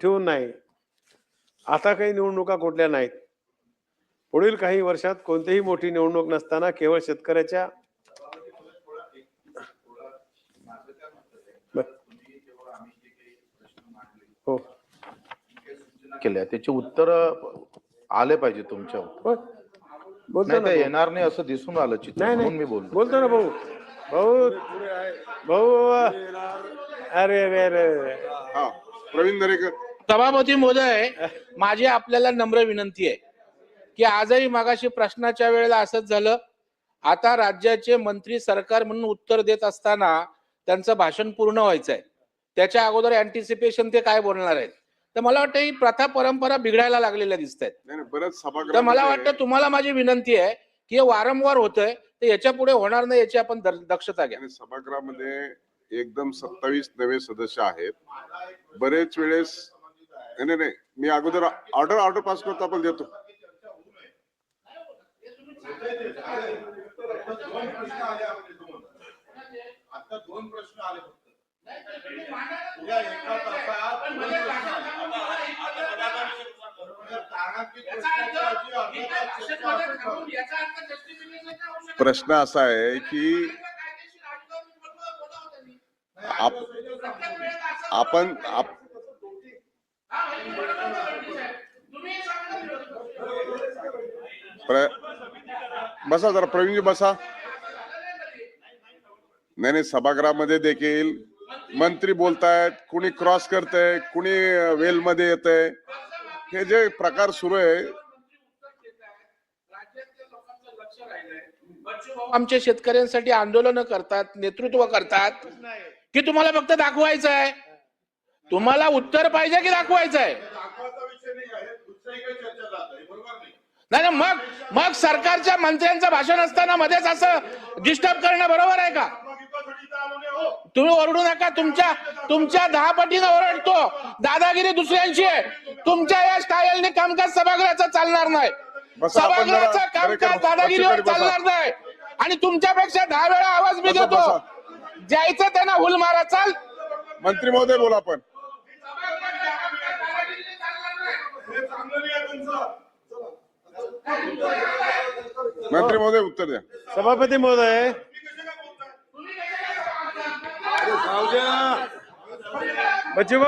ठेवून नाही. आता काही निवडणुका कुठल्या नाहीत. पुढील काही वर्षात कोणतीही मोठी निवडणूक नसताना केवळ शेतकऱ्याच्या हो केल्या त्याचे उत्तर आले पाहिजे तुमच्यावर. बोलतो नाही ना ते येणार नाही असं दिसून आलं चित्र, नाही म्हणून मी नाही बोलतो. बोलतो ना भाऊ. भाऊ भाऊ अरे अरे अरे प्रवीण दरेकर. सभापती महोदय, माझी आपल्याला नम्र विनंती आहे की आजही मगाशी प्रश्नाच्या वेळेला असंच झालं. आता राज्याचे मंत्री सरकार म्हणून उत्तर देत असताना त्यांचं भाषण पूर्ण व्हायचं आहे. त्याच्या अगोदर अँटिसिपेशन ते काय बोलणार आहेत. तर मला वाटतं ही प्रथा परंपरा बिघडायला लागलेल्या दिसत आहेत. बरंच सभागृह. तर मला वाटतं तुम्हाला माझी विनंती आहे की हे वारंवार होतंय, तर याच्या पुढे होणार नाही याची आपण दक्षता घ्या. सभागृहामध्ये एकदम 27 नवे सदस्य आहेत. बरेच वेळेस नाही मी अगोदर ऑर्डर पास करतो, आपण देतो. आता 2 प्रश्न आले फक्त. प्रश्न असा आहे की आपण बसा जरा, प्रवीणजी बसा. नाही सभागृहामध्ये देखील मंत्री बोलतायत, कुणी क्रॉस करतंय, कुणी वेल मध्ये येतंय. हे जे प्रकार सुरू आहे, आमच्या शेतकऱ्यांसाठी आंदोलन करतात, नेतृत्व करतात की तुम्हाला फक्त दाखवायचं आहे. तुम्हाला उत्तर पाहिजे की दाखवायचं आहे. नाही ना, मग सरकारच्या मंत्र्यांचं भाषण असताना मध्येच असं डिस्टर्ब करणं बरोबर आहे का? तुम्ही ओरडू नका. तुमच्या 10 पटीनं ओरडतो. दादागिरी दुसऱ्यांची आहे. तुमच्या या स्टाईलने कामकाज सभागृहाचं चालणार नाही. सभागृहाचं कामकाज दादागिरीवर चालणार नाही. आणि तुमच्यापेक्षा 10 वेळा आवाज मी देतो. जायचं त्यांना हुल मारा. चाल मंत्री महोदय बोला. पण मंत्री महोदय उत्तर द्या. सभापती महोदय, बच्चे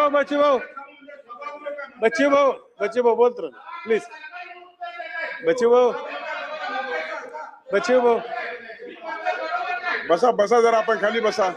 भाऊ बोलतो प्लीज. बच्चे भाऊ बसा जरा, आपण खाली बसा.